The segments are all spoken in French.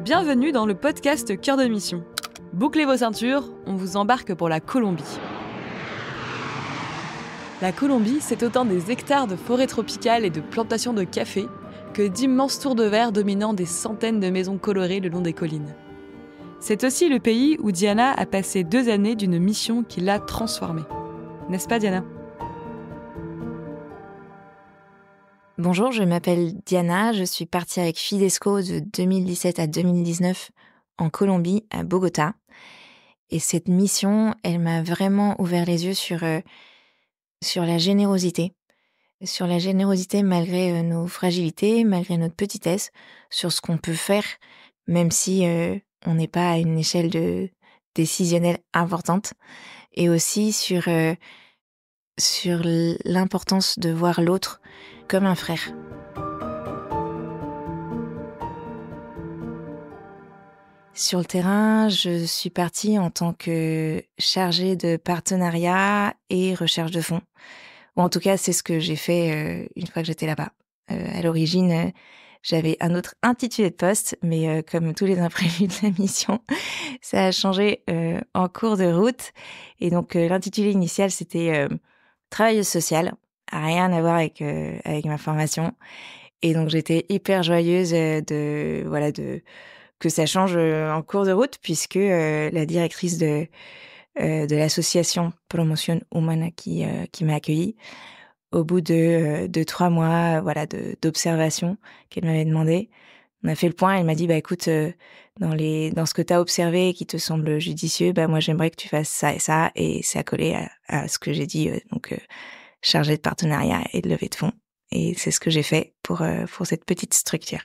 Bienvenue dans le podcast Cœur de Mission. Bouclez vos ceintures, on vous embarque pour la Colombie. La Colombie, c'est autant des hectares de forêts tropicales et de plantations de café que d'immenses tours de verre dominant des centaines de maisons colorées le long des collines. C'est aussi le pays où Diana a passé 2 années d'une mission qui l'a transformée. N'est-ce pas, Diana ? Bonjour, je m'appelle Diana, je suis partie avec Fidesco de 2017 à 2019 en Colombie, à Bogota. Et cette mission, elle m'a vraiment ouvert les yeux sur la générosité. Sur la générosité malgré nos fragilités, malgré notre petitesse, sur ce qu'on peut faire, même si on n'est pas à une échelle décisionnelle importante. Et aussi sur l'importance de voir l'autre comme un frère. Sur le terrain, je suis partie en tant que chargée de partenariat et recherche de fonds. Ou en tout cas, c'est ce que j'ai fait une fois que j'étais là-bas. À l'origine, j'avais un autre intitulé de poste, mais comme tous les imprévus de la mission, ça a changé en cours de route. Et donc, l'intitulé initial, c'était travailleuse sociale. Rien à voir avec ma formation. Et donc, j'étais hyper joyeuse que ça change en cours de route, puisque la directrice de l'association Promoción Humana qui m'a accueillie, au bout de 3 mois d'observation qu'elle m'avait demandé, on a fait le point. Elle m'a dit écoute, dans ce que tu as observé et qui te semble judicieux, moi j'aimerais que tu fasses ça, et ça collait à ce que j'ai dit, chargée de partenariat et de levée de fonds. Et c'est ce que j'ai fait pour cette petite structure.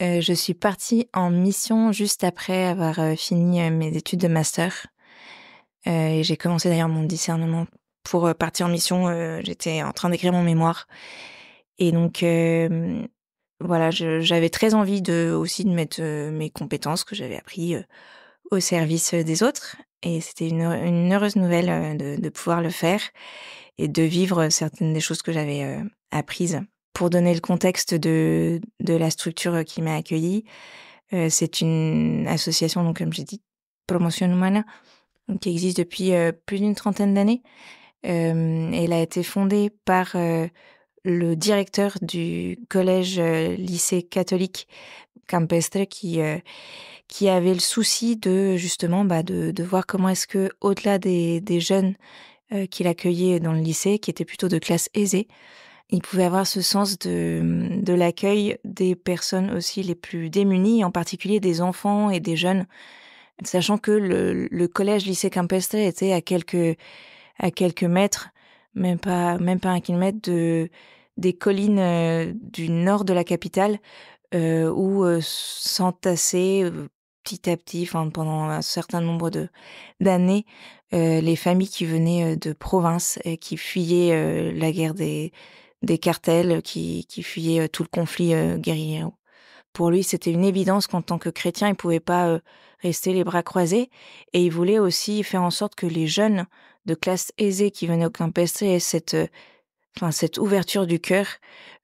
Je suis partie en mission juste après avoir fini mes études de master. Et j'ai commencé d'ailleurs mon discernement pour partir en mission. J'étais en train d'écrire mon mémoire. Et donc, j'avais très envie aussi de mettre mes compétences que j'avais apprises au service des autres. Et c'était une heureuse nouvelle de pouvoir le faire et de vivre certaines des choses que j'avais apprises. Pour donner le contexte de la structure qui m'a accueillie, c'est une association, donc comme j'ai dit, Promoción Humana, qui existe depuis plus d'une 30aine d'années. Elle a été fondée par le directeur du collège-lycée catholique Campestre qui avait le souci de justement de voir comment est-ce que, au-delà des jeunes qu'il accueillait dans le lycée, qui étaient plutôt de classe aisée, il pouvait avoir ce sens de l'accueil des personnes aussi les plus démunies, en particulier des enfants et des jeunes, sachant que le collège-lycée Campestre était à quelques mètres, même pas 1 kilomètre des collines du nord de la capitale, où s'entassaient petit à petit, pendant un certain nombre d'années, les familles qui venaient de province et qui fuyaient la guerre des cartels, qui fuyaient tout le conflit guerrier. Pour lui, c'était une évidence qu'en tant que chrétien, il pouvait pas rester les bras croisés, et il voulait aussi faire en sorte que les jeunes de classe aisée qui venaient au Campestre aient cette ouverture du cœur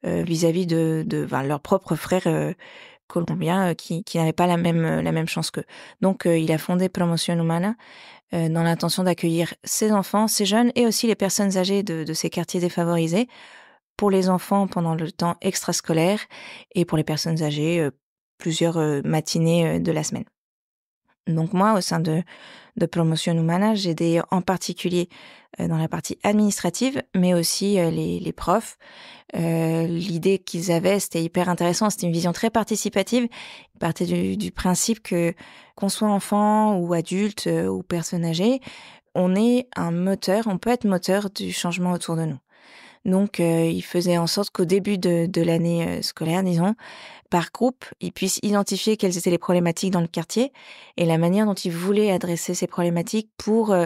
vis-à-vis de leurs propres frères colombiens qui n'avaient pas la même chance qu'eux. Donc, il a fondé Promoción Humana dans l'intention d'accueillir ces enfants, ces jeunes, et aussi les personnes âgées de ces quartiers défavorisés. Pour les enfants, pendant le temps extrascolaire, et pour les personnes âgées, plusieurs matinées de la semaine. Donc moi, au sein de Promoción Humana, j'aidais en particulier dans la partie administrative, mais aussi les profs. L'idée qu'ils avaient, c'était hyper intéressant, c'était une vision très participative. Ils partaient du principe qu'on soit enfant ou adulte ou personne âgée, on peut être moteur du changement autour de nous. Donc, ils faisaient en sorte qu'au début de l'année scolaire, disons, par groupe, ils puissent identifier quelles étaient les problématiques dans le quartier et la manière dont ils voulaient adresser ces problématiques pour,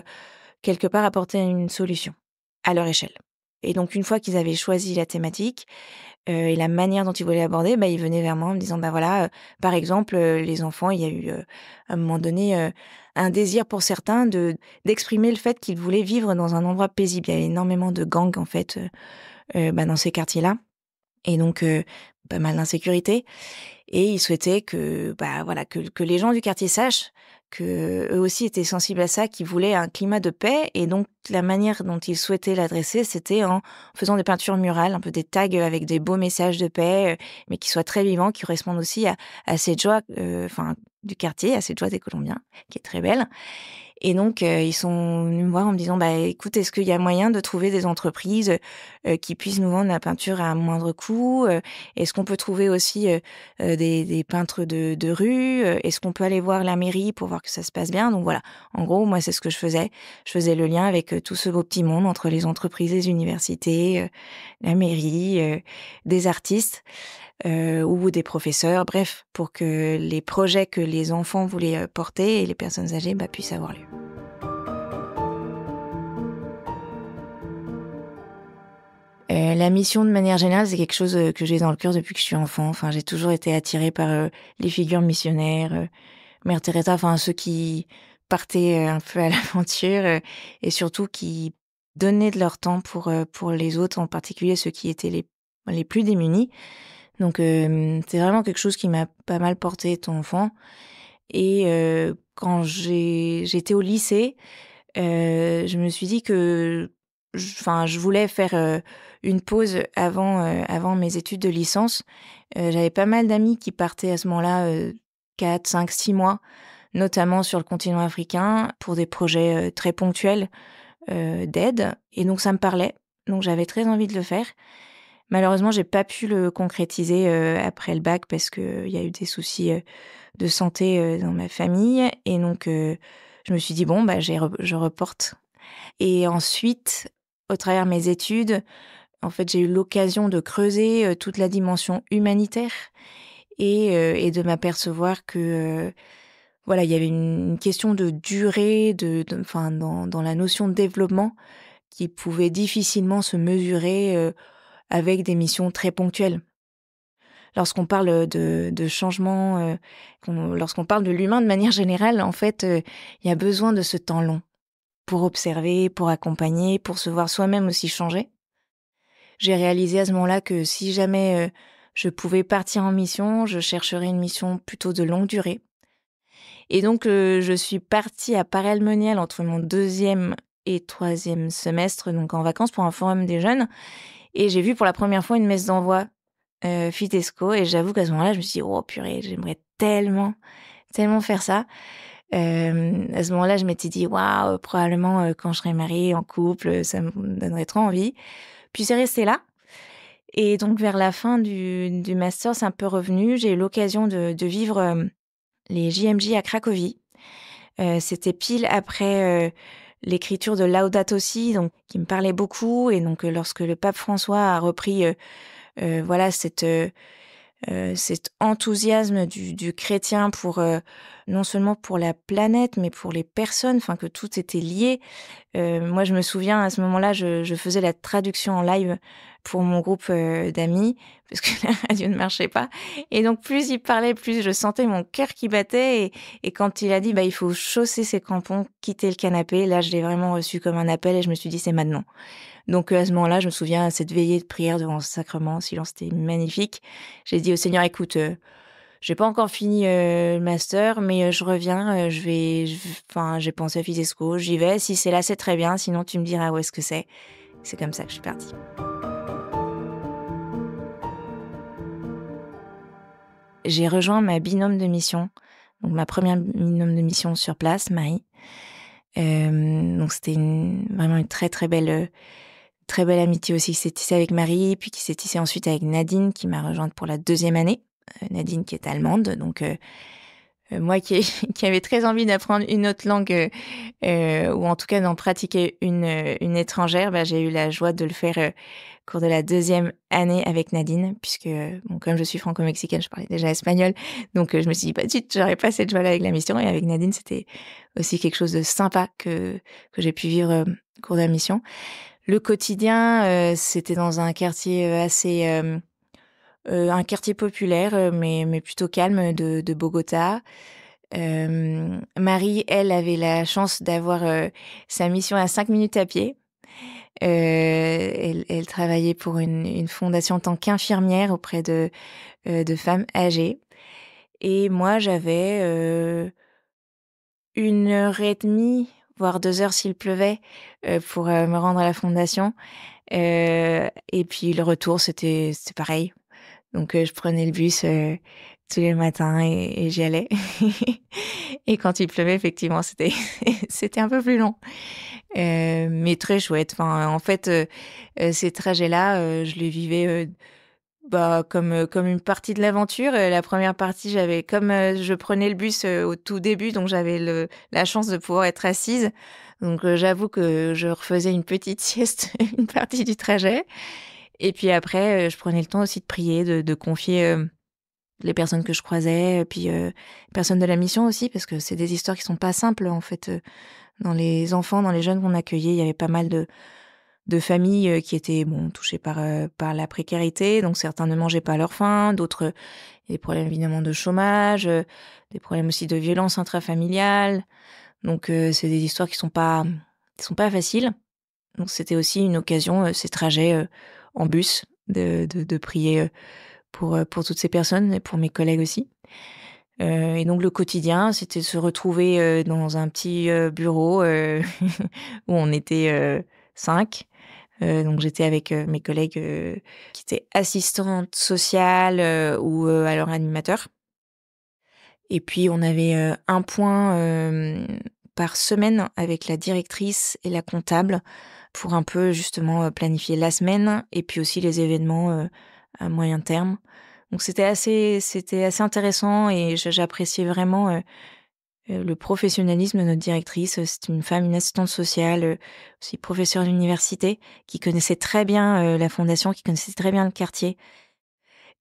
quelque part, apporter une solution à leur échelle. Et donc, une fois qu'ils avaient choisi la thématique et la manière dont ils voulaient l'aborder, ils venaient vers moi en me disant, par exemple, les enfants, il y a eu, à un moment donné, un désir pour certains d'exprimer le fait qu'ils voulaient vivre dans un endroit paisible. Il y avait énormément de gangs, en fait, dans ces quartiers-là, et donc pas mal d'insécurité. Et ils souhaitaient que les gens du quartier sachent que eux aussi étaient sensibles à ça, qu'ils voulaient un climat de paix. Et donc, la manière dont ils souhaitaient l'adresser, c'était en faisant des peintures murales, un peu des tags avec des beaux messages de paix, mais qui soient très vivants, qui correspondent aussi à cette joie, du quartier, à cette joie des Colombiens, qui est très belle. Et donc, ils sont venus me voir en me disant: «Bah, écoute, est-ce qu'il y a moyen de trouver des entreprises, qui puissent nous vendre la peinture à moindre coût? Est-ce qu'on peut trouver aussi, des peintres de rue? Est-ce qu'on peut aller voir la mairie pour voir que ça se passe bien?» Donc voilà, en gros, moi, c'est ce que je faisais. Je faisais le lien avec, tout ce beau petit monde entre les entreprises, les universités, la mairie, des artistes. Ou des professeurs, bref, pour que les projets que les enfants voulaient, porter et les personnes âgées, puissent avoir lieu. La mission de manière générale, c'est quelque chose, que j'ai dans le cœur depuis que je suis enfant. Enfin, j'ai toujours été attirée par, les figures missionnaires, Mère Teresa, enfin ceux qui partaient, un peu à l'aventure, et surtout qui donnaient de leur temps pour les autres, en particulier ceux qui étaient les plus démunis. Donc, c'est vraiment quelque chose qui m'a pas mal portée étant enfant. Et quand j'étais au lycée, je me suis dit que je voulais faire, une pause avant mes études de licence. J'avais pas mal d'amis qui partaient à ce moment-là, 4, 5, 6 mois, notamment sur le continent africain, pour des projets, très ponctuels, d'aide, et donc ça me parlait. Donc j'avais très envie de le faire. Malheureusement, j'ai pas pu le concrétiser, après le bac parce qu'il y a eu des soucis, de santé, dans ma famille, et donc je me suis dit: «Bon, je reporte». Et ensuite, au travers de mes études, en fait, j'ai eu l'occasion de creuser, toute la dimension humanitaire, et de m'apercevoir que, voilà, il y avait une question de durée, dans la notion de développement qui pouvait difficilement se mesurer, avec des missions très ponctuelles. Lorsqu'on parle de changement, lorsqu'on parle de l'humain de manière générale, en fait, il y a besoin de ce temps long pour observer, pour accompagner, pour se voir soi-même aussi changer. J'ai réalisé à ce moment-là que si jamais, je pouvais partir en mission, je chercherais une mission plutôt de longue durée. Et donc, je suis partie à Paray-le-Monial entre mon 2e et 3e semestre, donc en vacances pour un forum des jeunes, et j'ai vu pour la première fois une messe d'envoi, Fitesco, et j'avoue qu'à ce moment-là, je me suis dit: «Oh purée, j'aimerais tellement, tellement faire ça». À ce moment-là, je m'étais dit: «Waouh, probablement, quand je serai mariée, en couple, ça me donnerait trop envie». Puis c'est resté là, et donc vers la fin du master, c'est un peu revenu. J'ai eu l'occasion de vivre, les JMJ à Cracovie. C'était pile après, l'écriture de Laudato Si, donc qui me parlait beaucoup, et donc lorsque le pape François a repris, voilà, cet enthousiasme du chrétien pour, non seulement pour la planète, mais pour les personnes, enfin que tout était lié. Moi, je me souviens, à ce moment-là, je faisais la traduction en live pour mon groupe, d'amis, parce que la radio ne marchait pas, et donc plus il parlait, plus je sentais mon cœur qui battait, et quand il a dit: «Il faut chausser ses crampons, quitter le canapé», là, je l'ai vraiment reçu comme un appel, et je me suis dit: «C'est maintenant». Donc, à ce moment-là, je me souviens, à cette veillée de prière devant le sacrement, le silence était magnifique. J'ai dit au Seigneur: «Écoute, j'ai pas encore fini, le master, mais je reviens, j'ai pensé à Fitesco, j'y vais. Si c'est là, c'est très bien, sinon tu me diras où est-ce que c'est». C'est comme ça que je suis partie. J'ai rejoint ma binôme de mission, donc ma première binôme de mission sur place, Marie. Donc c'était vraiment une très, très belle amitié aussi qui s'est tissée avec Marie, puis qui s'est tissée ensuite avec Nadine, qui m'a rejointe pour la 2e année. Nadine qui est allemande, donc moi qui qui avait très envie d'apprendre une autre langue, ou en tout cas d'en pratiquer une étrangère, j'ai eu la joie de le faire, au cours de la 2e année avec Nadine, puisque, bon, comme je suis franco-mexicaine, je parlais déjà espagnol, donc je me suis dit: «Bah zut, j'aurais pas cette joie-là avec la mission», et avec Nadine, c'était aussi quelque chose de sympa que j'ai pu vivre, au cours de la mission. Le quotidien, c'était dans un quartier, un quartier populaire, mais plutôt calme de Bogota. Marie, elle, avait la chance d'avoir, sa mission à 5 minutes à pied. Elle travaillait pour une fondation en tant qu'infirmière auprès de femmes âgées. Et moi, j'avais 1 heure et demie, voire 2 heures s'il pleuvait, pour me rendre à la fondation. Et puis le retour, c'était pareil. Donc je prenais le bus tous les matins et j'y allais. Et quand il pleuvait, effectivement, c'était c'était un peu plus long. Mais très chouette. Enfin, en fait, ces trajets-là, je les vivais comme une partie de l'aventure. La première partie, j'avais comme je prenais le bus au tout début, donc j'avais la chance de pouvoir être assise. Donc j'avoue que je refaisais une petite sieste une partie du trajet. Et puis après, je prenais le temps aussi de prier, de confier les personnes que je croisais, puis les personnes de la mission aussi, parce que c'est des histoires qui sont pas simples en fait. Dans les enfants, dans les jeunes qu'on accueillait, il y avait pas mal de familles qui étaient touchées par la précarité. Donc certains ne mangeaient pas à leur faim, d'autres des problèmes évidemment de chômage, des problèmes aussi de violence intrafamiliale. Donc c'est des histoires qui sont pas faciles. Donc c'était aussi une occasion, ces trajets en bus, de prier pour toutes ces personnes et pour mes collègues aussi. Et donc le quotidien, c'était de se retrouver dans un petit bureau où on était 5. Donc j'étais avec mes collègues qui étaient assistantes sociales ou alors animateurs. Et puis on avait un point par semaine avec la directrice et la comptable pour un peu justement planifier la semaine et puis aussi les événements à moyen terme. Donc c'était assez intéressant et j'appréciais vraiment le professionnalisme de notre directrice. C'est une femme, une assistante sociale, aussi professeure d'université, qui connaissait très bien la fondation, qui connaissait très bien le quartier.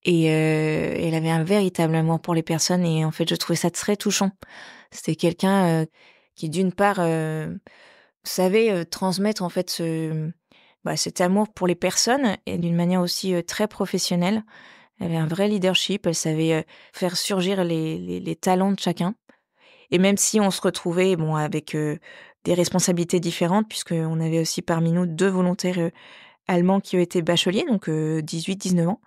Et elle avait un véritable amour pour les personnes et en fait, je trouvais ça très touchant. C'était quelqu'un qui d'une part savait transmettre en fait cet amour pour les personnes et d'une manière aussi très professionnelle. Elle avait un vrai leadership, elle savait faire surgir les talents de chacun. Et même si on se retrouvait avec des responsabilités différentes, puisqu'on avait aussi parmi nous 2 volontaires allemands qui ont été bacheliers, donc 18-19 ans.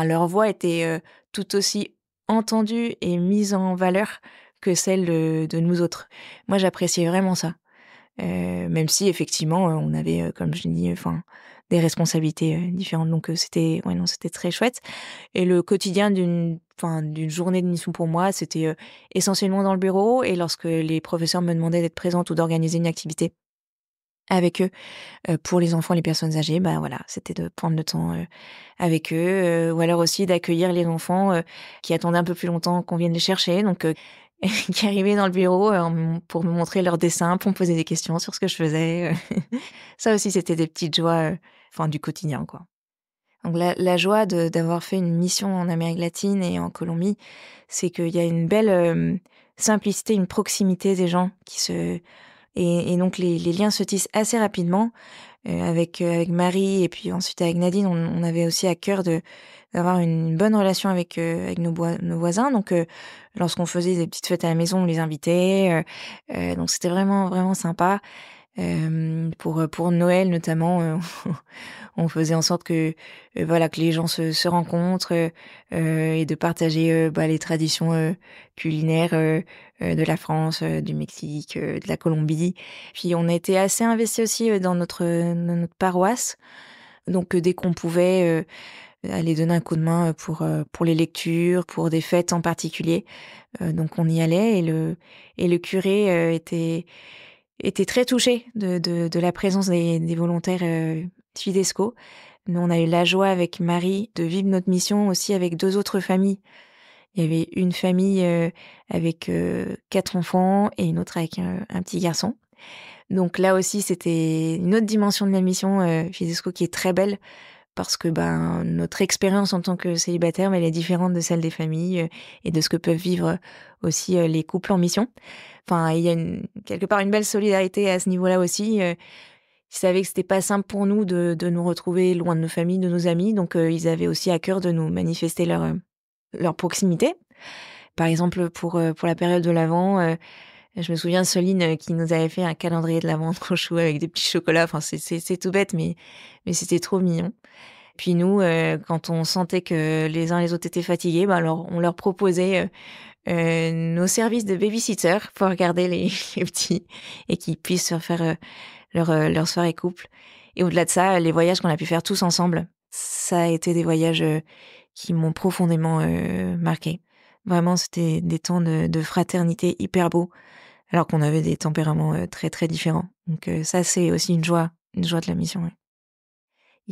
Leur voix était tout aussi entendue et mise en valeur que celle de nous autres. Moi, j'appréciais vraiment ça. Même si effectivement, on avait, comme je l'ai dit, des responsabilités différentes. Donc c'était très chouette. Et le quotidien d'une journée de mission pour moi, c'était essentiellement dans le bureau et lorsque les professeurs me demandaient d'être présente ou d'organiser une activité avec eux, pour les enfants, les personnes âgées, voilà, c'était de prendre le temps avec eux, ou alors aussi d'accueillir les enfants qui attendaient un peu plus longtemps qu'on vienne les chercher. Donc qui arrivaient dans le bureau pour me montrer leurs dessins, pour me poser des questions sur ce que je faisais. Ça aussi, c'était des petites joies du quotidien, quoi. Donc la joie d'avoir fait une mission en Amérique latine et en Colombie, c'est qu'il y a une belle simplicité, une proximité des gens et donc les liens se tissent assez rapidement. Avec Marie et puis ensuite avec Nadine, on avait aussi à cœur d'avoir une bonne relation avec nos voisins. Donc lorsqu'on faisait des petites fêtes à la maison, on les invitait. Donc c'était vraiment vraiment sympa. Pour Noël notamment, on faisait en sorte que que les gens se rencontrent et de partager les traditions culinaires de la France, du Mexique, de la Colombie. Puis on était assez investis aussi dans notre paroisse. Donc dès qu'on pouvait aller donner un coup de main pour les lectures, pour des fêtes en particulier. Donc on y allait et le curé était très touché de la présence des volontaires Fidesco. Nous, on a eu la joie avec Marie de vivre notre mission aussi avec 2 autres familles. Il y avait une famille avec 4 enfants et une autre avec un petit garçon. Donc là aussi, c'était une autre dimension de la mission Fidesco qui est très belle parce que notre expérience en tant que célibataire, elle est différente de celle des familles et de ce que peuvent vivre aussi les couples en mission. Il y a quelque part une belle solidarité à ce niveau-là aussi. Ils savaient que c'était pas simple pour nous de nous retrouver loin de nos familles, de nos amis, donc ils avaient aussi à cœur de nous manifester leur proximité. Par exemple, pour la période de l'Avent, Je me souviens de Soline qui nous avait fait un calendrier de l'avant trop chou avec des petits chocolats. Enfin, c'est tout bête, mais c'était trop mignon. Puis nous, quand on sentait que les uns les autres étaient fatigués, bah alors on leur proposait nos services de baby-sitter pour regarder les petits et qu'ils puissent faire leur soirée couple. Et au-delà de ça, les voyages qu'on a pu faire tous ensemble, ça a été des voyages qui m'ont profondément marquée. Vraiment, c'était des temps de fraternité hyper beaux, alors qu'on avait des tempéraments très, très différents. Donc ça, c'est aussi une joie de la mission, ouais.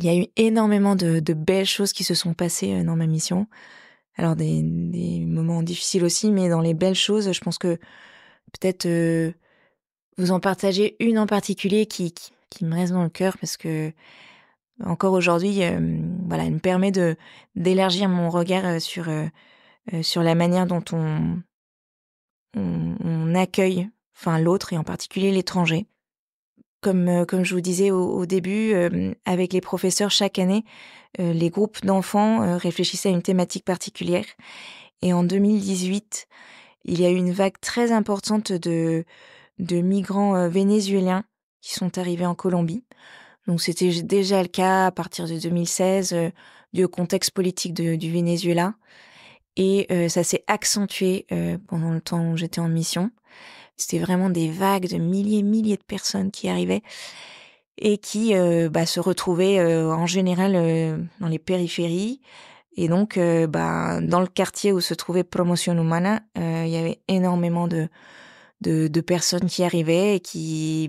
Il y a eu énormément de belles choses qui se sont passées dans ma mission. Alors des moments difficiles aussi, mais dans les belles choses, je pense que peut-être vous en partagez une en particulier qui me reste dans le cœur parce que encore aujourd'hui, voilà, elle me permet d'élargir mon regard sur la manière dont on accueille, enfin l'autre et en particulier l'étranger. Comme je vous disais au début, avec les professeurs chaque année, les groupes d'enfants réfléchissaient à une thématique particulière. Et en 2018, il y a eu une vague très importante de migrants vénézuéliens qui sont arrivés en Colombie. Donc c'était déjà le cas à partir de 2016, dû au contexte politique du Venezuela. Et ça s'est accentué pendant le temps où j'étais en mission. C'était vraiment des vagues de milliers de personnes qui arrivaient et qui se retrouvaient en général dans les périphéries. Et donc, dans le quartier où se trouvait Promoción Humana, il y avait énormément de personnes qui arrivaient et qui,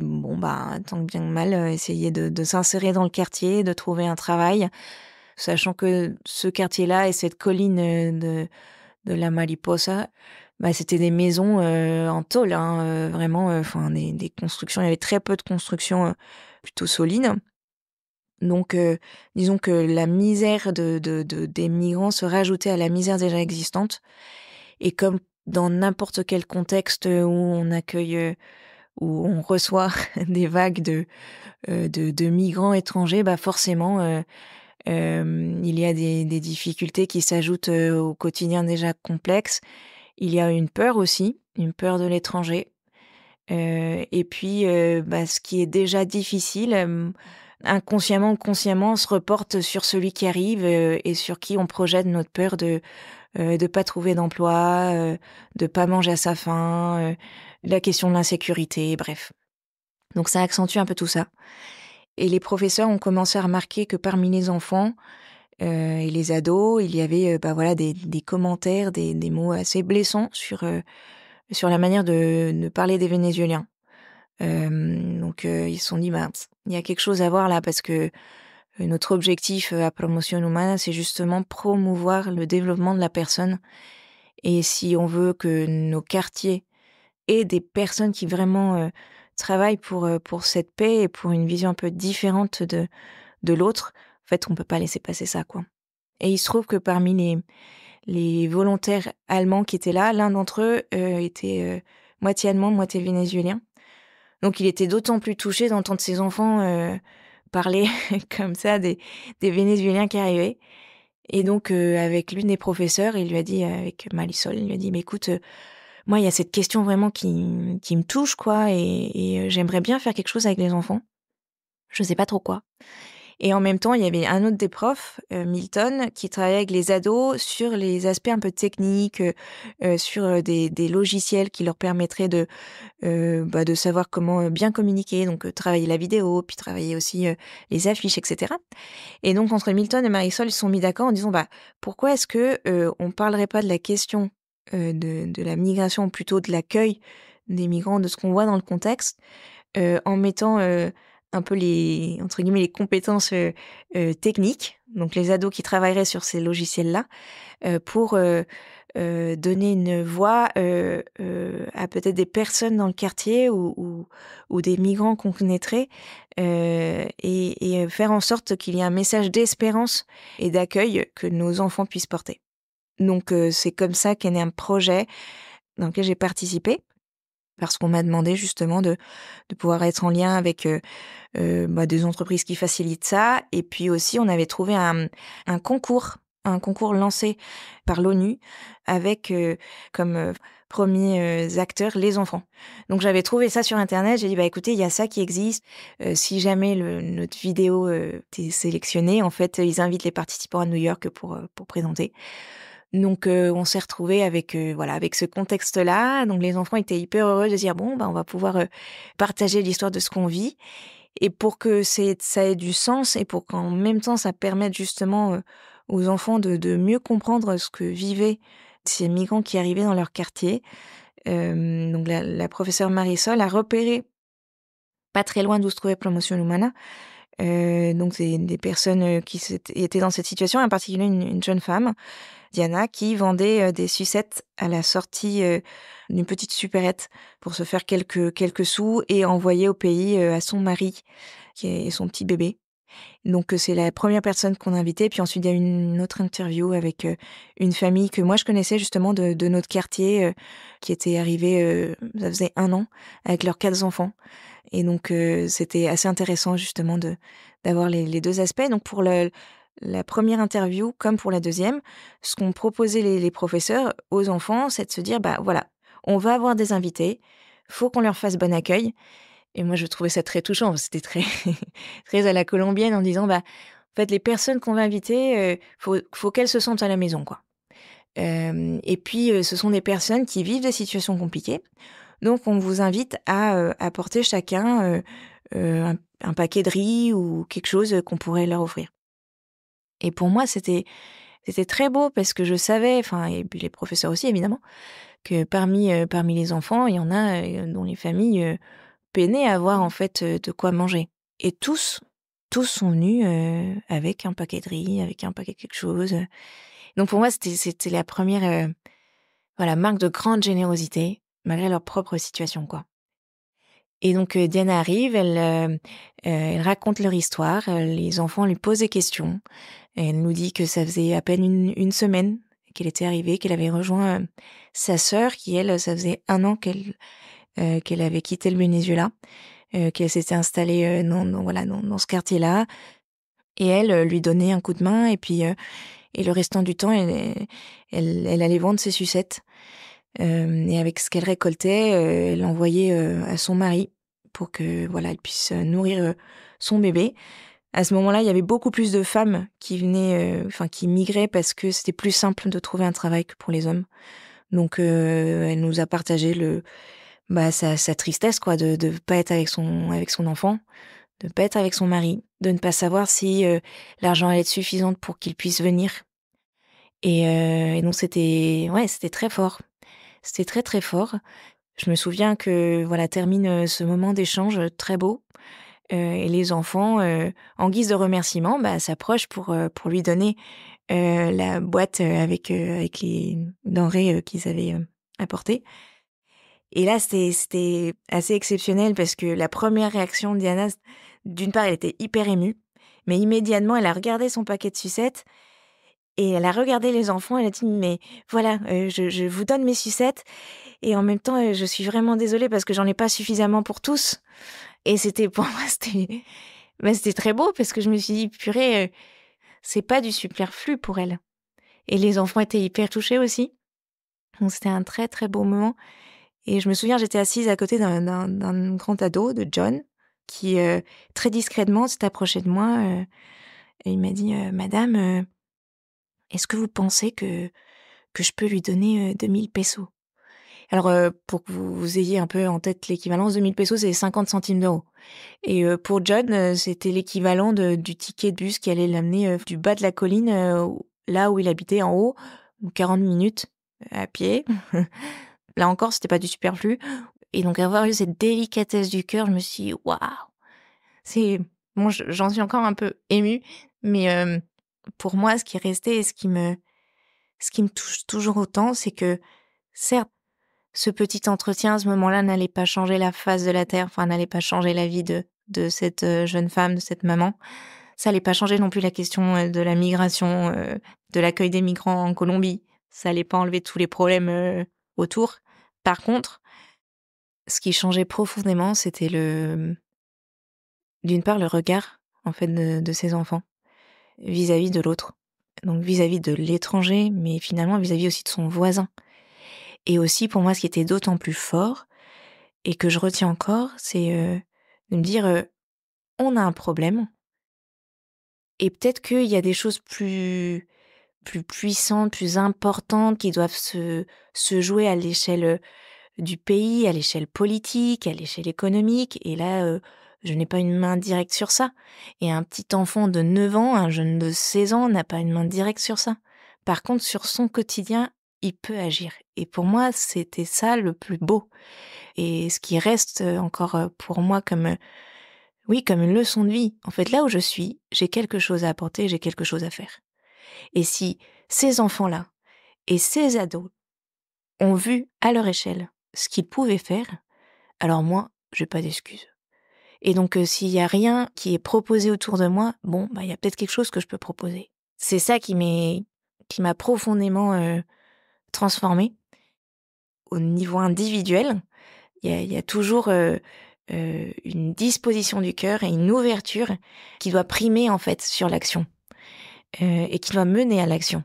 tant que bien que mal, essayaient de s'insérer dans le quartier, de trouver un travail, sachant que ce quartier-là et cette colline de la Mariposa, c'était des maisons en tôle, hein, vraiment, enfin des constructions. Il y avait très peu de constructions plutôt solides. Donc, disons que la misère des migrants se rajoutait à la misère déjà existante. Et comme dans n'importe quel contexte où on accueille, où on reçoit des vagues de migrants étrangers, forcément, il y a des difficultés qui s'ajoutent au quotidien déjà complexe. Il y a une peur aussi, une peur de l'étranger. Et puis, ce qui est déjà difficile, inconsciemment ou consciemment, on se reporte sur celui qui arrive et sur qui on projette notre peur de pas trouver d'emploi, de pas manger à sa faim, la question de l'insécurité, bref. Donc ça accentue un peu tout ça. Et les professeurs ont commencé à remarquer que parmi les enfants et les ados, il y avait des commentaires, des mots assez blessants sur la manière de parler des Vénézuéliens. Donc ils se sont dit, il y a quelque chose à voir là parce que notre objectif à Promoción Humana, c'est justement promouvoir le développement de la personne. Et si on veut que nos quartiers aient des personnes qui vraiment travaillent pour cette paix et pour une vision un peu différente de l'autre, en fait, on peut pas laisser passer ça, quoi. Et il se trouve que parmi les volontaires allemands qui étaient là, l'un d'entre eux était moitié allemand, moitié vénézuélien. Donc il était d'autant plus touché d'entendre ses enfants parler comme ça des Vénézuéliens qui arrivaient. Et donc avec l'une des professeurs, il lui a dit, avec Marisol, il lui a dit, mais écoute, moi il y a cette question vraiment qui me touche, quoi, et j'aimerais bien faire quelque chose avec les enfants. Je sais pas trop quoi. Et en même temps, il y avait un autre des profs, Milton, qui travaillait avec les ados sur les aspects un peu techniques, sur des logiciels qui leur permettraient de savoir comment bien communiquer, donc travailler la vidéo, puis travailler aussi les affiches, etc. Et donc entre Milton et Marisol, ils se sont mis d'accord en disant pourquoi est-ce que on parlerait pas de la question de la migration, ou plutôt de l'accueil des migrants, de ce qu'on voit dans le contexte, en mettant un peu entre guillemets les compétences techniques, donc les ados qui travailleraient sur ces logiciels-là, pour donner une voix à peut-être des personnes dans le quartier ou des migrants qu'on connaîtrait, et faire en sorte qu'il y ait un message d'espérance et d'accueil que nos enfants puissent porter. Donc c'est comme ça qu'est né un projet dans lequel j'ai participé, parce qu'on m'a demandé justement de pouvoir être en lien avec des entreprises qui facilitent ça. Et puis aussi, on avait trouvé un concours un concours lancé par l'ONU avec comme premiers acteurs les enfants. Donc j'avais trouvé ça sur internet, j'ai dit: «Bah, écoutez, il y a ça qui existe, si jamais notre vidéo, était sélectionnée», en fait, ils invitent les participants à New York pour présenter. Donc on s'est retrouvés avec, voilà, avec ce contexte-là. Donc les enfants étaient hyper heureux de se dire: «Bon, bah, on va pouvoir, partager l'histoire de ce qu'on vit». Et pour que ça ait du sens et pour qu'en même temps ça permette justement, aux enfants de mieux comprendre ce que vivaient ces migrants qui arrivaient dans leur quartier, donc la professeure Marisol a repéré, pas très loin d'où se trouvait Promotion Humana, donc c'est des personnes, qui étaient dans cette situation, en particulier une jeune femme, Diana, qui vendait, des sucettes à la sortie, d'une petite supérette pour se faire quelques sous et envoyer au pays, à son mari et son petit bébé. Donc c'est la première personne qu'on a invitée. Puis ensuite, il y a eu une autre interview avec, une famille que moi je connaissais justement de notre quartier, qui était arrivée, ça faisait 1 an, avec leurs 4 enfants. Et donc c'était assez intéressant justement d'avoir les 2 aspects. Donc pour la première interview comme pour la deuxième, ce qu'ont proposé les professeurs aux enfants, c'est de se dire: «Bah, voilà, on va avoir des invités, faut qu'on leur fasse bon accueil». Et moi, je trouvais ça très touchant. C'était très très à la colombienne en disant: «Bah, en fait, les personnes qu'on va inviter, faut qu'elles se sentent à la maison, quoi». Hem Et puis, ce sont des personnes qui vivent des situations compliquées. Donc on vous invite à, apporter chacun, un paquet de riz ou quelque chose, qu'on pourrait leur offrir. Et pour moi, c'était très beau parce que je savais, enfin, et puis les professeurs aussi évidemment, que parmi les enfants, il y en a, dont les familles, peinaient à avoir en fait, de quoi manger. Et tous sont venus, avec un paquet de riz, avec un paquet de quelque chose. Donc pour moi, c'était la première, voilà, marque de grande générosité, malgré leur propre situation, quoi. Et donc Diana arrive, elle raconte leur histoire, les enfants lui posent des questions. Elle nous dit que ça faisait à peine une semaine qu'elle était arrivée, qu'elle avait rejoint, sa sœur qui elle, ça faisait 1 an qu'elle avait quitté le Venezuela, qu'elle s'était installée, voilà, dans ce quartier-là, et elle, lui donnait un coup de main et puis, et le restant du temps, elle allait vendre ses sucettes. Et avec ce qu'elle récoltait, elle envoyait, à son mari pour que, voilà, elle puisse, nourrir, son bébé. À ce moment-là, il y avait beaucoup plus de femmes qui venaient, enfin qui migraient parce que c'était plus simple de trouver un travail que pour les hommes. Donc elle nous a partagé sa tristesse, quoi, de pas être avec son enfant, de pas être avec son mari, de ne pas savoir si, l'argent allait être suffisant pour qu'il puisse venir. Et donc c'était très fort. C'était très, très fort. Je me souviens que, voilà, termine, ce moment d'échange, très beau, et les enfants, en guise de remerciement, bah, s'approchent pour lui donner, la boîte, avec les denrées, qu'ils avaient, apportées. Et là, c'était assez exceptionnel parce que la première réaction de Diana, d'une part, elle était hyper émue, mais immédiatement, elle a regardé son paquet de sucettes et elle a regardé les enfants. Elle a dit: «Mais voilà, je vous donne mes sucettes et en même temps, je suis vraiment désolée parce que j'en ai pas suffisamment pour tous». Et c'était pour moi, c'était très beau parce que je me suis dit: «Purée, c'est pas du superflu pour elle». Et les enfants étaient hyper touchés aussi. Donc c'était un très, très beau moment. Et je me souviens, j'étais assise à côté d'un grand ado, de John, qui, très discrètement s'est approché de moi, et il m'a dit: «Madame, est-ce que vous pensez que je peux lui donner, 2 000 pesos?» Alors, pour que vous ayez un peu en tête l'équivalence, 2 000 pesos, c'est 50 centimes d'euros. Et pour John, c'était l'équivalent du ticket de bus qui allait l'amener, du bas de la colline, là où il habitait en haut, donc 40 minutes, à pied. Là encore, c'était pas du superflu. Et donc avoir eu cette délicatesse du cœur, je me suis dit: «Waouh!» C'est bon, j'en suis encore un peu émue, mais pour moi, ce qui est resté et ce qui me touche toujours autant, c'est que, certes, ce petit entretien, à ce moment-là, n'allait pas changer la face de la terre, enfin, n'allait pas changer la vie de cette, jeune femme, de cette maman. Ça allait pas changer non plus la question, de la migration, de l'accueil des migrants en Colombie. Ça allait pas enlever tous les problèmes, autour. Par contre, ce qui changeait profondément, c'était d'une part, le regard, en fait, de ces enfants vis-à-vis de l'autre. donc vis-à-vis de l'étranger, mais finalement vis-à-vis aussi de son voisin. Et aussi pour moi, ce qui était d'autant plus fort et que je retiens encore, c'est de me dire on a un problème et peut-être qu'il y a des choses plus puissantes, plus importantes qui doivent se jouer à l'échelle du pays, à l'échelle politique, à l'échelle économique. Et là, je n'ai pas une main directe sur ça. Et un petit enfant de 9 ans, un jeune de 16 ans n'a pas une main directe sur ça. Par contre, sur son quotidien, il peut agir. Et pour moi, c'était ça le plus beau. Et ce qui reste encore pour moi oui, comme une leçon de vie. En fait, là où je suis, j'ai quelque chose à apporter, j'ai quelque chose à faire. Et si ces enfants-là et ces ados ont vu à leur échelle ce qu'ils pouvaient faire, alors moi, j'ai pas d'excuses. Et donc, s'il y a rien qui est proposé autour de moi, bon, bah, il y a peut-être quelque chose que je peux proposer. C'est ça qui m'a profondément transformée. Au niveau individuel, il y a toujours une disposition du cœur et une ouverture qui doit primer en fait sur l'action et qui doit mener à l'action.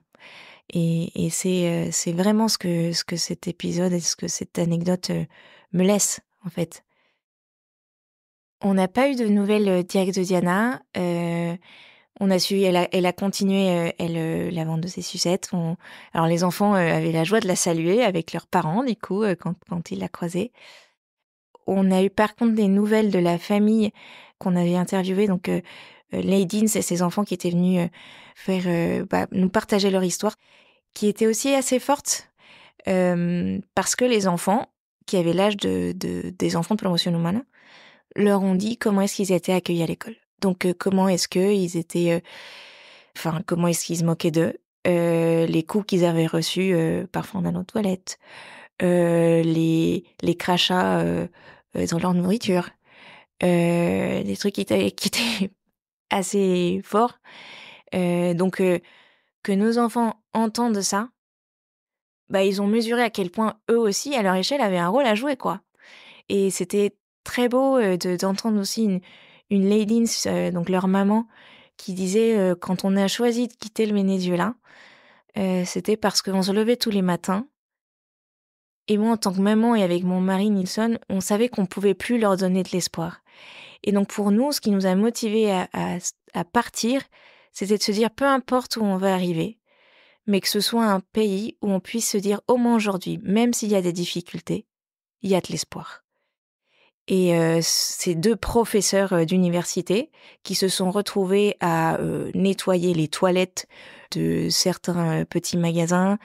Et c'est vraiment ce que cet épisode et ce que cette anecdote me laisse en fait. On n'a pas eu de nouvelles directes de Diana. On a su, elle a continué la vente de ses sucettes. Alors les enfants avaient la joie de la saluer avec leurs parents du coup quand ils la croisaient. On a eu par contre des nouvelles de la famille qu'on avait interviewée, donc Lady, c'est ses enfants qui étaient venus nous partager leur histoire, qui était aussi assez forte parce que les enfants qui avaient l'âge des enfants de promotion humana leur ont dit comment est-ce qu'ils étaient accueillis à l'école. Donc comment est-ce qu'ils étaient, comment est-ce qu'ils se moquaient d'eux, les coups qu'ils avaient reçus parfois dans nos toilettes, les crachats dans leur nourriture, des trucs qui étaient assez forts. Donc que nos enfants entendent ça, bah ils ont mesuré à quel point eux aussi, à leur échelle, avaient un rôle à jouer, quoi. Et c'était très beau d'entendre aussi une Lady, donc leur maman, qui disait quand on a choisi de quitter le Venezuela, c'était parce qu'on se levait tous les matins. Et moi, en tant que maman et avec mon mari Nilsson, on savait qu'on pouvait plus leur donner de l'espoir. Et donc pour nous, ce qui nous a motivés à partir, c'était de se dire peu importe où on va arriver, mais que ce soit un pays où on puisse se dire au moins aujourd'hui, même s'il y a des difficultés, il y a de l'espoir. Et ces 2 professeurs d'université qui se sont retrouvés à nettoyer les toilettes de certains petits magasins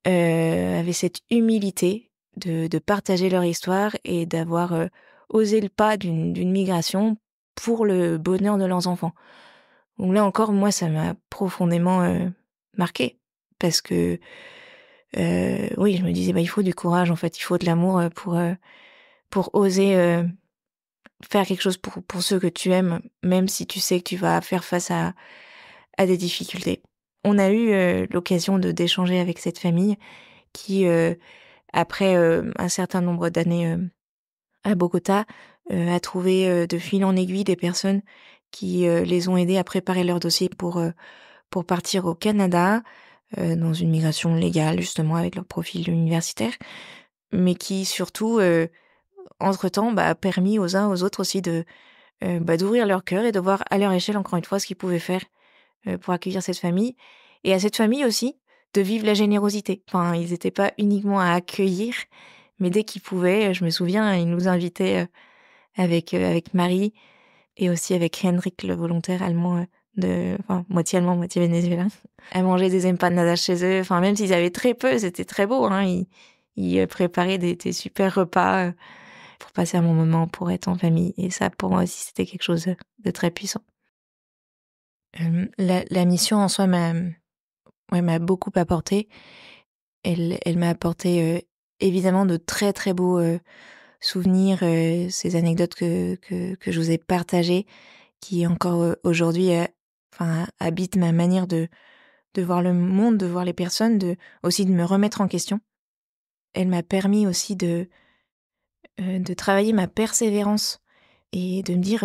avaient cette humilité de partager leur histoire et d'avoir osé le pas d'une migration pour le bonheur de leurs enfants. Donc là encore, moi, ça m'a profondément marquée parce que oui, je me disais il faut du courage en fait, il faut de l'amour pour oser faire quelque chose pour ceux que tu aimes, même si tu sais que tu vas faire face à des difficultés. On a eu l'occasion d'échanger avec cette famille qui, après un certain nombre d'années à Bogota, a trouvé de fil en aiguille des personnes qui les ont aidés à préparer leur dossier pour partir au Canada, dans une migration légale justement avec leur profil universitaire, mais qui surtout entre-temps, a permis aux uns aux autres aussi d'ouvrir leur cœur et de voir à leur échelle, encore une fois, ce qu'ils pouvaient faire pour accueillir cette famille. Et à cette famille aussi, de vivre la générosité. Enfin, ils n'étaient pas uniquement à accueillir, mais dès qu'ils pouvaient, je me souviens, ils nous invitaient avec Marie et aussi avec Henrik, le volontaire allemand, moitié allemand, moitié vénézuélien, à manger des empanadas chez eux. Enfin, même s'ils avaient très peu, c'était très beau. Hein, ils préparaient des super repas pour passer un bon moment, pour être en famille. Et ça, pour moi aussi, c'était quelque chose de très puissant. La mission en soi m'a beaucoup apporté. Elle m'a apporté évidemment de très très beaux souvenirs, ces anecdotes que je vous ai partagées, qui encore aujourd'hui habitent ma manière de voir le monde, de voir les personnes, aussi de me remettre en question. Elle m'a permis aussi de travailler ma persévérance et de me dire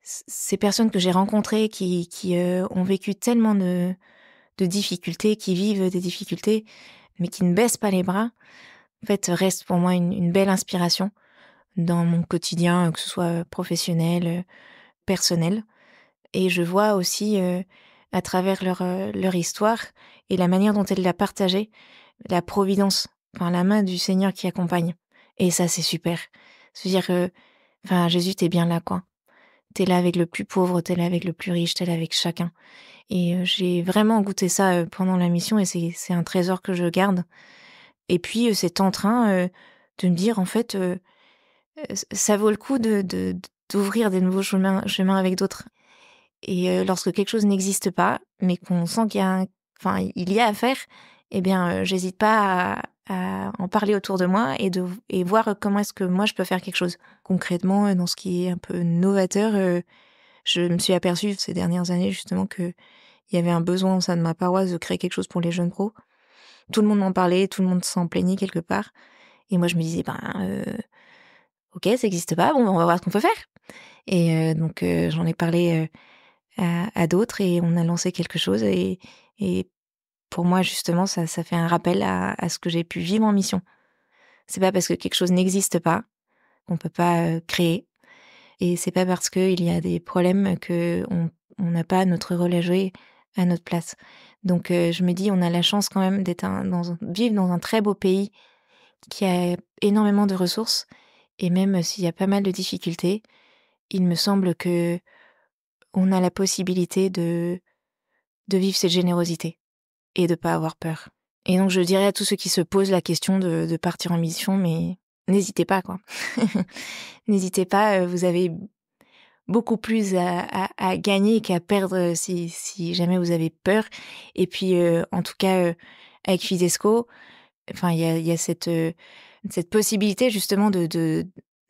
ces personnes que j'ai rencontrées qui ont vécu tellement de difficultés, qui vivent des difficultés, mais qui ne baissent pas les bras, en fait, restent pour moi une belle inspiration dans mon quotidien, que ce soit professionnel, personnel. Et je vois aussi, à travers leur histoire et la manière dont elles la partagée, la providence, enfin la main du Seigneur qui accompagne. Et ça, c'est super. C'est-à-dire que, enfin, Jésus, t'es bien là, quoi. T'es là avec le plus pauvre, t'es là avec le plus riche, t'es là avec chacun. Et j'ai vraiment goûté ça pendant la mission et c'est un trésor que je garde. Et puis, c'est en train de me dire, en fait, ça vaut le coup d'ouvrir des nouveaux chemins avec d'autres. Et lorsque quelque chose n'existe pas, mais qu'on sent il y a à faire, eh bien, j'hésite pas à en parler autour de moi et voir comment est-ce que moi je peux faire quelque chose. Concrètement, dans ce qui est un peu novateur, je me suis aperçue ces dernières années justement que il y avait un besoin au sein de ma paroisse de créer quelque chose pour les jeunes pros. Tout le monde m'en parlait, tout le monde s'en plaignait quelque part. Et moi, je me disais, ok, ça n'existe pas, bon, on va voir ce qu'on peut faire. Et donc, j'en ai parlé à d'autres et on a lancé quelque chose. Et pour moi, justement, ça fait un rappel à ce que j'ai pu vivre en mission. C'est pas parce que quelque chose n'existe pas qu'on peut pas créer. Et c'est pas parce qu'il y a des problèmes que on n'a pas notre rôle à jouer à notre place. Donc, je me dis, on a la chance quand même vivre dans un très beau pays qui a énormément de ressources. Et même s'il y a pas mal de difficultés, il me semble que on a la possibilité de vivre cette générosité et de pas avoir peur. Et donc, je dirais à tous ceux qui se posent la question de partir en mission, mais n'hésitez pas, quoi. N'hésitez pas, vous avez beaucoup plus à gagner qu'à perdre si jamais vous avez peur. Et puis, en tout cas, avec Fidesco, enfin, il y a cette possibilité justement de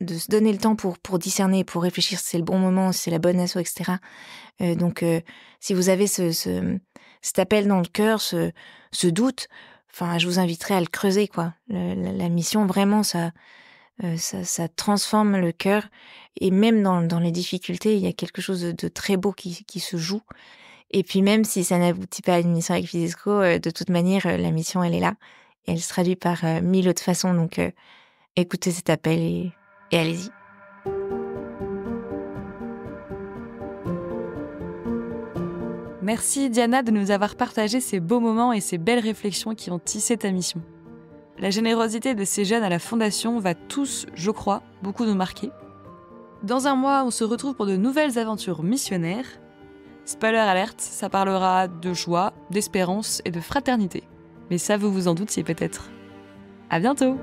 se donner le temps pour discerner, pour réfléchir si c'est le bon moment, si c'est la bonne asso, etc. Donc, si vous avez cet appel dans le cœur, ce doute, enfin, je vous inviterai à le creuser, quoi. La mission, vraiment, ça transforme le cœur. Et même dans les difficultés, il y a quelque chose de très beau qui se joue. Et puis même si ça n'aboutit pas à une mission avec Fidesco, de toute manière, la mission, elle est là. Et elle se traduit par 1000 autres façons. Donc, écoutez cet appel et allez-y. Merci Diana de nous avoir partagé ces beaux moments et ces belles réflexions qui ont tissé ta mission. La générosité de ces jeunes à la Fondation va tous, je crois, beaucoup nous marquer. Dans un mois, on se retrouve pour de nouvelles aventures missionnaires. Spoiler alerte, ça parlera de joie, d'espérance et de fraternité. Mais ça, vous vous en doutiez peut-être. À bientôt!